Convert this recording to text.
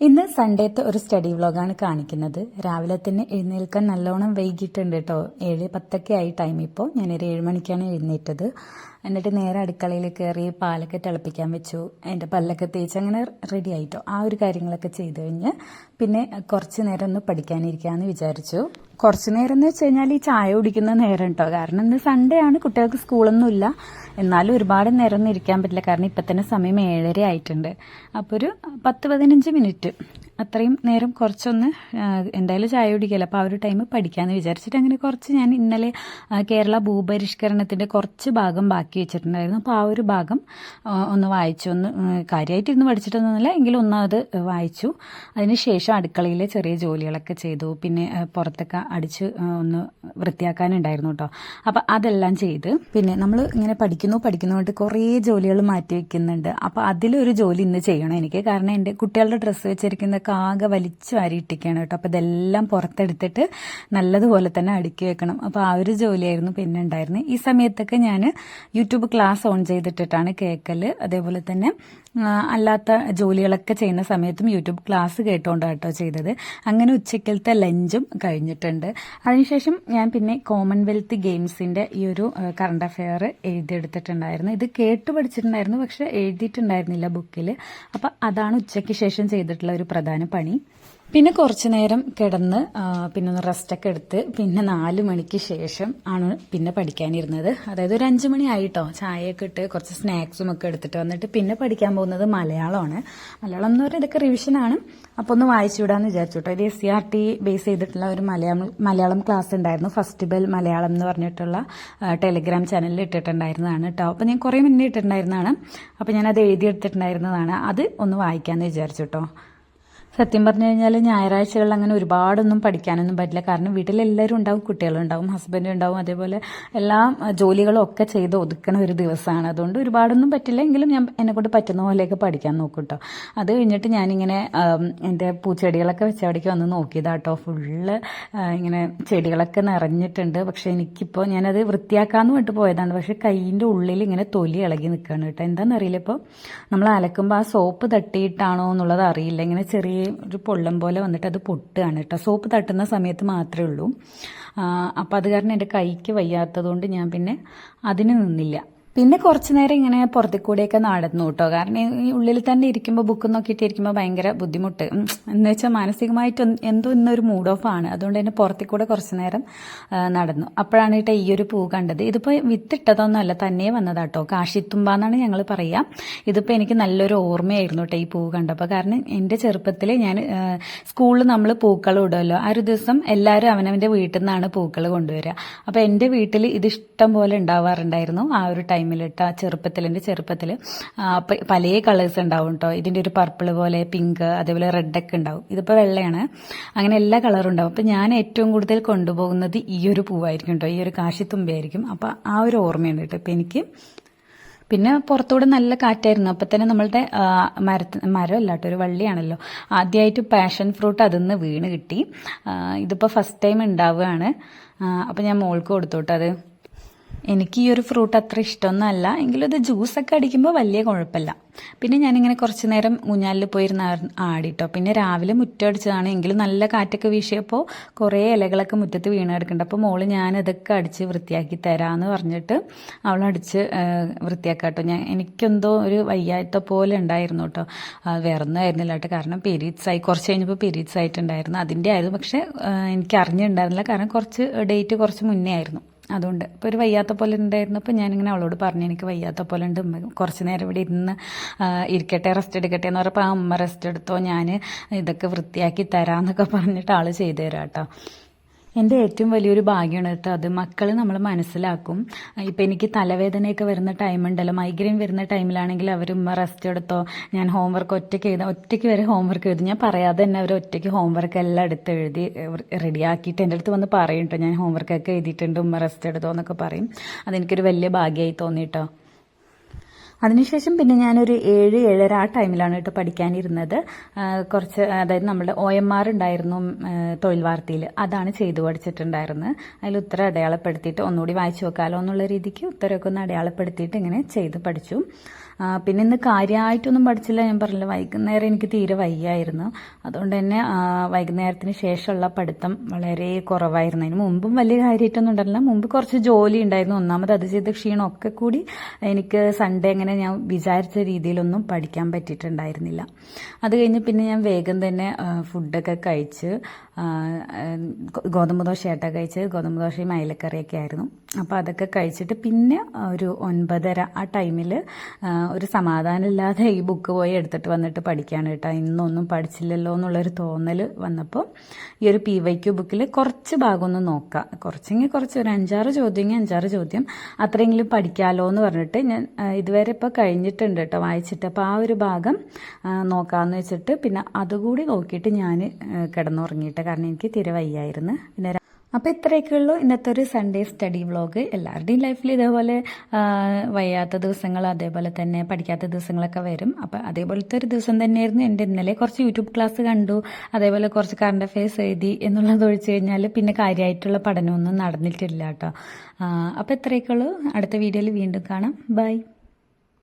ഇന്ന് സൺഡേത്തെ ഒരു സ്റ്റഡി വ്ലോഗാണ് കാണിക്കുന്നത്. രാവിലെ തന്നെ എഴുന്നേൽക്കാൻ നല്ലോണം വൈകിട്ടുണ്ട് കേട്ടോ. 7:10 ആയി ടൈം. ഇപ്പോൾ ഞാനൊരു 7 മണിക്കാണ് എഴുന്നേറ്റത്. എന്നിട്ട് നേരെ അടുക്കളയിൽ കയറി പാലൊക്കെ തിളപ്പിക്കാൻ വെച്ചു. എൻ്റെ പല്ലൊക്കെ തേച്ച് അങ്ങനെ റെഡി ആയിട്ടോ. ആ ഒരു കാര്യങ്ങളൊക്കെ ചെയ്ത് കഴിഞ്ഞ് പിന്നെ കുറച്ച് നേരം ഒന്ന് പഠിക്കാനിരിക്കാമെന്ന് വിചാരിച്ചു. കുറച്ച് നേരം എന്ന് വെച്ച് കഴിഞ്ഞാൽ ഈ ചായ കുടിക്കുന്ന നേരം കേട്ടോ. കാരണം ഇന്ന് സൺഡേ ആണ്, കുട്ടികൾക്ക് സ്കൂളൊന്നുമില്ല. എന്നാലും ഒരുപാട് നേരം ഒന്നും ഇരിക്കാൻ പറ്റില്ല, കാരണം ഇപ്പം തന്നെ സമയം 7:30 ആയിട്ടുണ്ട്. അപ്പോൾ ഒരു 10-15 മിനിറ്റ് അത്രയും നേരം കുറച്ചൊന്ന് എന്തായാലും ചായ കുടിക്കില്ല. അപ്പോൾ ആ ഒരു ടൈം പഠിക്കാമെന്ന് വിചാരിച്ചിട്ട് അങ്ങനെ കുറച്ച് ഞാൻ ഇന്നലെ കേരള ഭൂപരിഷ്കരണത്തിൻ്റെ കുറച്ച് ഭാഗം ബാക്കി വെച്ചിട്ടുണ്ടായിരുന്നു. അപ്പോൾ ആ ഒരു ഭാഗം ഒന്ന് വായിച്ചു. ഒന്ന് കാര്യമായിട്ട് ഇരുന്ന് പഠിച്ചിട്ടൊന്നുമില്ല, എങ്കിലും ഒന്നത് വായിച്ചു. അതിനുശേഷം അടുക്കളയിലെ ചെറിയ ജോലികളൊക്കെ ചെയ്തു. പിന്നെ പുറത്തൊക്കെ അടിച്ച് ഒന്ന് വൃത്തിയാക്കാനുണ്ടായിരുന്നു കേട്ടോ. അപ്പോൾ അതെല്ലാം ചെയ്ത് പിന്നെ നമ്മൾ ഇങ്ങനെ പഠിക്കുന്നതുകൊണ്ട് കുറേ ജോലികൾ മാറ്റി വയ്ക്കുന്നുണ്ട്. അപ്പോൾ അതിലൊരു ജോലി ഇന്ന് ചെയ്യണം എനിക്ക്. കാരണം എൻ്റെ കുട്ടികളുടെ ഡ്രസ്സ് വെച്ചിരിക്കുന്നതൊക്കെ ആകെ വലിച്ചു വാരി ഇട്ടിരിക്കുകയാണ് കേട്ടോ. അപ്പോൾ ഇതെല്ലാം പുറത്തെടുത്തിട്ട് നല്ലതുപോലെ തന്നെ അടുക്കി വെക്കണം. അപ്പോൾ ആ ഒരു ജോലിയായിരുന്നു പിന്നെ ഉണ്ടായിരുന്നത്. ഈ സമയത്തൊക്കെ ഞാൻ യൂട്യൂബ് ക്ലാസ് ഓൺ ചെയ്തിട്ടിട്ടാണ് കേൾക്കൽ. അതേപോലെ തന്നെ അല്ലാത്ത ജോലികളൊക്കെ ചെയ്യുന്ന സമയത്തും യൂട്യൂബ് ക്ലാസ് കേട്ടോണ്ടാണ് കേട്ടോ ചെയ്തത്. അങ്ങനെ ഉച്ചക്കലത്തെ ലഞ്ചും കഴിഞ്ഞിട്ടുണ്ട്. അതിനുശേഷം ഞാൻ പിന്നെ കോമൺവെൽത്ത് ഗെയിംസിൻ്റെ ഈ ഒരു കറണ്ട് അഫെയർ എഴുതിയെടുത്തിട്ടുണ്ടായിരുന്നു. ഇത് കേട്ട് പഠിച്ചിട്ടുണ്ടായിരുന്നു, പക്ഷെ എഴുതിയിട്ടുണ്ടായിരുന്നില്ല ബുക്കിൽ. അപ്പം അതാണ് ഉച്ചയ്ക്ക് ശേഷം ചെയ്തിട്ടുള്ള ഒരു പ്രധാന പണി. പിന്നെ കുറച്ച് നേരം കിടന്ന് പിന്നെ ഒന്ന് റെസ്റ്റൊക്കെ എടുത്ത് പിന്നെ 4 മണിക്ക് ശേഷം ആണ് പിന്നെ പഠിക്കാനിരുന്നത്. അതായത് ഒരു 5 മണി ആയിട്ടോ. ചായയൊക്കെ ഇട്ട് കുറച്ച് സ്നാക്സും ഒക്കെ എടുത്തിട്ട് വന്നിട്ട് പിന്നെ പഠിക്കാൻ പോകുന്നത് മലയാളമാണ്. മലയാളം എന്ന് പറഞ്ഞാൽ ഇതൊക്കെ റിവിഷനാണ്. അപ്പോൾ ഒന്ന് വായിച്ചു വിടാമെന്ന് വിചാരിച്ചു കേട്ടോ. ഇത് SCRT ബേസ് ചെയ്തിട്ടുള്ള ഒരു മലയാളം ക്ലാസ് ഉണ്ടായിരുന്നു. ഫസ്റ്റ് ബെൽ മലയാളം എന്ന് പറഞ്ഞിട്ടുള്ള ടെലിഗ്രാം ചാനലിൽ ഇട്ടിട്ടുണ്ടായിരുന്നതാണ് കേട്ടോ. അപ്പോൾ ഞാൻ കുറേ മുന്നേ ഇട്ടിട്ടുണ്ടായിരുന്നതാണ്. അപ്പോൾ ഞാനത് എഴുതിയെടുത്തിട്ടുണ്ടായിരുന്നതാണ്. അത് ഒന്ന് വായിക്കാമെന്ന് വിചാരിച്ചു കേട്ടോ. സത്യം പറഞ്ഞു കഴിഞ്ഞാൽ ഞായറാഴ്ചകളിൽ അങ്ങനെ ഒരുപാടൊന്നും പഠിക്കാനൊന്നും പറ്റില്ല. കാരണം വീട്ടിലെല്ലാവരും ഉണ്ടാവും, കുട്ടികളുണ്ടാവും, ഹസ്ബൻഡ് ഉണ്ടാവും, അതേപോലെ എല്ലാ ജോലികളും ഒക്കെ ചെയ്ത് ഒതുക്കണ ഒരു ദിവസമാണ്. അതുകൊണ്ട് ഒരുപാടൊന്നും പറ്റില്ല, എങ്കിലും ഞാൻ എന്നെക്കൊണ്ട് പറ്റുന്ന പോലെയൊക്കെ പഠിക്കാൻ നോക്കും കേട്ടോ. അത് കഴിഞ്ഞിട്ട് ഞാനിങ്ങനെ എൻ്റെ പൂച്ചെടികളൊക്കെ വെച്ച അവിടേക്ക് വന്ന് നോക്കിയതാട്ടോ. ഫുള്ള് ഇങ്ങനെ ചെടികളൊക്കെ നിറഞ്ഞിട്ടുണ്ട്. പക്ഷെ എനിക്കിപ്പോൾ ഞാനത് വൃത്തിയാക്കാമെന്ന് പറഞ്ഞിട്ട് പോയതാണ്. പക്ഷെ കൈയിൻ്റെ ഉള്ളിൽ ഇങ്ങനെ തൊലി ഇളകി നിൽക്കുകയാണ് കേട്ടോ. എന്താണെന്നറിയില്ല. ഇപ്പോൾ നമ്മൾ അലക്കുമ്പോൾ ആ സോപ്പ് തട്ടിയിട്ടാണോ എന്നുള്ളത് അറിയില്ല. ഇങ്ങനെ ചെറിയ ഒരു പൊള്ളം പോലെ വന്നിട്ട് അത് പൊട്ടുകയാണ് കേട്ടോ. സോപ്പ് തട്ടുന്ന സമയത്ത് മാത്രമേ ഉള്ളൂ. അപ്പം അത് കാരണം എൻ്റെ കൈക്ക് വയ്യാത്തതുകൊണ്ട് ഞാൻ പിന്നെ അതിന് നിന്നില്ല. പിന്നെ കുറച്ച് നേരം ഇങ്ങനെ പുറത്തു കൂടെയൊക്കെ നടന്നു കേട്ടോ. കാരണം ഈ ഉള്ളിൽ തന്നെ ഇരിക്കുമ്പോൾ ബുക്ക് നോക്കിയിട്ടിരിക്കുമ്പോൾ ഭയങ്കര ബുദ്ധിമുട്ട് എന്ന് വെച്ചാൽ മാനസികമായിട്ട് എന്തോ ഇന്നൊരു മൂഡ് ഓഫ് ആണ്. അതുകൊണ്ട് തന്നെ പുറത്തു കൂടെ കുറച്ച് നേരം നടന്നു. അപ്പോഴാണ് കേട്ടോ ഈ ഒരു പൂ കണ്ടത്. ഇതിപ്പോൾ വിത്തിട്ടതൊന്നുമല്ല, തന്നെ വന്നതാട്ടോ. കാശിത്തുമ്പ എന്നാണ് ഞങ്ങൾ പറയുക. ഇതിപ്പോൾ എനിക്ക് നല്ലൊരു ഓർമ്മയായിരുന്നു കേട്ടോ ഈ പൂ കണ്ടപ്പോൾ. കാരണം എൻ്റെ ചെറുപ്പത്തിൽ ഞാൻ സ്കൂളിൽ നമ്മൾ പൂക്കൾ ഇടുമല്ലോ, ആ ഒരു ദിവസം എല്ലാവരും അവനവൻ്റെ വീട്ടിൽ നിന്നാണ് പൂക്കൾ കൊണ്ടുവരിക. അപ്പോൾ എൻ്റെ വീട്ടിൽ ഇത് ഇഷ്ടം പോലെ ഉണ്ടാവാറുണ്ടായിരുന്നു ആ ഒരു ടൈമിലിട്ട്. എൻ്റെ ചെറുപ്പത്തിൽ പല കളേഴ്സ് ഉണ്ടാവും കേട്ടോ. ഇതിൻ്റെ ഒരു പർപ്പിൾ പോലെ, പിങ്ക്, അതേപോലെ റെഡൊക്കെ ഉണ്ടാവും. ഇതിപ്പോൾ വെള്ളയാണ്. അങ്ങനെ എല്ലാ കളറും ഉണ്ടാവും. അപ്പം ഞാൻ ഏറ്റവും കൂടുതൽ കൊണ്ടുപോകുന്നത് ഈ ഒരു പൂവായിരിക്കും കേട്ടോ, ഈ ഒരു കാശിത്തുമ്പയായിരിക്കും. അപ്പം ആ ഒരു ഓർമ്മയുണ്ട് കേട്ടോ ഇപ്പം എനിക്ക്. പിന്നെ പുറത്തൂടെ നല്ല കാറ്റായിരുന്നു. അപ്പം തന്നെ നമ്മളുടെ മരമല്ല കേട്ടോ, ഒരു വള്ളിയാണല്ലോ. ആദ്യമായിട്ട് പാഷൻ ഫ്രൂട്ട് അതിന്ന് വീണ് കിട്ടി. ഇതിപ്പോൾ ഫസ്റ്റ് ടൈം ഉണ്ടാവുകയാണ്. അപ്പം ഞാൻ മോൾക്ക് കൊടുത്തു കേട്ടോ. അത് എനിക്ക് ഈ ഒരു ഫ്രൂട്ട് അത്ര ഇഷ്ടമൊന്നുമല്ല, എങ്കിലും ഇത് ജ്യൂസൊക്കെ അടിക്കുമ്പോൾ വലിയ കുഴപ്പമില്ല. പിന്നെ ഞാനിങ്ങനെ കുറച്ച് നേരം ഊഞ്ഞാലിൽ പോയിരുന്ന ആടിട്ടോ. പിന്നെ രാവിലെ മുറ്റമടിച്ചതാണ്, എങ്കിലും നല്ല കാറ്റൊക്കെ വീശിയപ്പോൾ കുറേ ഇലകളൊക്കെ മുറ്റത്ത് വീണ് കിടക്കുന്നുണ്ട്. അപ്പോൾ മോള് ഞാനതൊക്കെ അടിച്ച് വൃത്തിയാക്കി തരാമെന്ന് പറഞ്ഞിട്ട് അവളടിച്ച് വൃത്തിയാക്കാട്ടോ. എനിക്കെന്തോ ഒരു വയ്യാത്ത പോലെ ഉണ്ടായിരുന്നു കേട്ടോ. വേറൊന്നും ആയിരുന്നില്ല കേട്ടോ. കാരണം പീരീഡ്സ് ആയി, കുറച്ച് കഴിഞ്ഞപ്പോൾ പീരീഡ്സ് ആയിട്ടുണ്ടായിരുന്നു. അതിൻ്റെ ആയിരുന്നു. പക്ഷേ എനിക്ക് അറിഞ്ഞിട്ടുണ്ടായിരുന്നില്ല, കാരണം ഡേറ്റ് കുറച്ച് മുന്നേ ആയിരുന്നു. അതുകൊണ്ട് ഇപ്പോൾ ഒരു വയ്യാത്ത പോലെ ഉണ്ടായിരുന്നു. അപ്പോൾ ഞാനിങ്ങനെ അവളോട് പറഞ്ഞു, എനിക്ക് വയ്യാത്ത പോലെ ഉണ്ട്, കുറച്ച് നേരം ഇവിടെ ഇരിക്കട്ടെ, റെസ്റ്റ് എടുക്കട്ടെ എന്ന് പറഞ്ഞപ്പോൾ ആ അമ്മ റെസ്റ്റ് എടുത്തോ, ഞാൻ ഇതൊക്കെ വൃത്തിയാക്കി തരാമെന്നൊക്കെ പറഞ്ഞിട്ട് ആൾ ചെയ്തു തരാം കേട്ടോ. എൻ്റെ ഏറ്റവും വലിയൊരു ഭാഗ്യമാണ് കേട്ടോ അത്. മക്കൾ നമ്മൾ മനസ്സിലാക്കും. ഇപ്പം എനിക്ക് തലവേദനയൊക്കെ വരുന്ന ടൈമുണ്ടല്ലോ, മൈഗ്രെയിൻ വരുന്ന ടൈമിലാണെങ്കിൽ അവർ റെസ്റ്റ് എടുത്തോ, ഞാൻ ഹോംവർക്ക് ഒറ്റയ്ക്ക് വരെ ഹോംവർക്ക് എഴുതി. ഞാൻ പറയാതെ തന്നെ അവർ ഒറ്റയ്ക്ക് ഹോംവർക്ക് എല്ലാം എടുത്ത് എഴുതി റെഡിയാക്കിയിട്ട് എൻ്റെ അടുത്ത് വന്ന് പറയും കേട്ടോ, ഞാൻ ഹോംവർക്കൊക്കെ എഴുതിയിട്ടുണ്ട്, റെസ്റ്റ് എടുത്തോ എന്നൊക്കെ പറയും. അതെനിക്കൊരു വലിയ ഭാഗ്യമായി തോന്നി കേട്ടോ. അതിനുശേഷം പിന്നെ ഞാനൊരു 7-7:30 ആ ടൈമിലാണ് കേട്ടോ പഠിക്കാനിരുന്നത്. കുറച്ച് അതായത് നമ്മുടെ OMR ഉണ്ടായിരുന്നു തൊഴിൽ വാർത്തയിൽ, അതാണ് ചെയ്തു പഠിച്ചിട്ടുണ്ടായിരുന്നത്. അതിൽ ഉത്തരം അടയാളപ്പെടുത്തിയിട്ട് ഒന്നുകൂടി വായിച്ചു നോക്കാമല്ലോ എന്നുള്ള രീതിക്ക് ഉത്തരമൊക്കെ ഒന്ന് അടയാളപ്പെടുത്തിയിട്ട് ഇങ്ങനെ ചെയ്ത് പഠിച്ചു. പിന്നെ ഇന്ന് കാര്യമായിട്ടൊന്നും പഠിച്ചില്ല. ഞാൻ പറഞ്ഞില്ല, വൈകുന്നേരം എനിക്ക് തീരെ വയ്യായിരുന്നു. അതുകൊണ്ട് തന്നെ വൈകുന്നേരത്തിന് ശേഷമുള്ള പഠിത്തം വളരെ കുറവായിരുന്നു. അതിന് മുമ്പും വലിയ കാര്യമായിട്ടൊന്നും ഉണ്ടല്ല. മുമ്പ് കുറച്ച് ജോലി ഉണ്ടായിരുന്നു. ഒന്നാമത് അത് ചെയ്ത ക്ഷീണമൊക്കെ കൂടി എനിക്ക് സൺഡേ അങ്ങനെ ഞാൻ വിചാരിച്ച രീതിയിലൊന്നും പഠിക്കാൻ പറ്റിയിട്ടുണ്ടായിരുന്നില്ല. അത് കഴിഞ്ഞ് പിന്നെ ഞാൻ വേഗം തന്നെ ഫുഡൊക്കെ കഴിച്ച്, ഗോതമ്പ് ദോശയായിട്ടാണ് കഴിച്ചത്. ഗോതമ്പ് ദോശയും അയലക്കറിയൊക്കെ ആയിരുന്നു. അപ്പോൾ അതൊക്കെ കഴിച്ചിട്ട് പിന്നെ ഒരു 9:30 ആ ടൈമിൽ ഒരു സമാധാനമില്ലാതെ ഈ ബുക്ക് പോയി എടുത്തിട്ട് വന്നിട്ട് പഠിക്കുകയാണ് കേട്ടോ. ഇന്നൊന്നും പഠിച്ചില്ലല്ലോ എന്നുള്ളൊരു തോന്നൽ വന്നപ്പോൾ ഈ ഒരു PYQ ബുക്കിൽ കുറച്ച് ഭാഗം ഒന്ന് നോക്കാം, കുറച്ചെങ്കിൽ കുറച്ച് ഒരു 5-6 ചോദ്യം അത്രയെങ്കിലും പഠിക്കാമല്ലോ എന്ന് പറഞ്ഞിട്ട് ഞാൻ ഇതുവരെ ഇപ്പോൾ കഴിഞ്ഞിട്ടുണ്ട് കേട്ടോ വായിച്ചിട്ട്. അപ്പോൾ ആ ഒരു ഭാഗം നോക്കാമെന്ന് വെച്ചിട്ട് പിന്നെ അതുകൂടി നോക്കിയിട്ട് ഞാൻ കിടന്നുറങ്ങിയിട്ട്, കാരണം എനിക്ക് തീരെ വയ്യായിരുന്നു. പിന്നെ അപ്പോൾ ഇത്രയൊക്കെ ഉള്ളൂ ഇന്നത്തെ ഒരു സൺഡേ സ്റ്റഡി വ്ളോഗ്. എല്ലാവരുടെയും ലൈഫിൽ ഇതേപോലെ വയ്യാത്ത ദിവസങ്ങൾ, അതേപോലെ തന്നെ പഠിക്കാത്ത ദിവസങ്ങളൊക്കെ വരും. അപ്പോൾ അതേപോലത്തെ ഒരു ദിവസം തന്നെയായിരുന്നു എൻ്റെ ഇന്നലെ. കുറച്ച് യൂട്യൂബ് ക്ലാസ് കണ്ടു, അതേപോലെ കുറച്ച് കറണ്ട് അഫയേഴ്സ് എഴുതി എന്നുള്ളത് ഒഴിച്ച് കഴിഞ്ഞാൽ പിന്നെ കാര്യമായിട്ടുള്ള പഠനമൊന്നും നടന്നിട്ടില്ല കേട്ടോ. അപ്പോൾ ഇത്രയൊക്കെ ഉള്ളൂ. അടുത്ത വീഡിയോയിൽ വീണ്ടും കാണാം. ബൈ.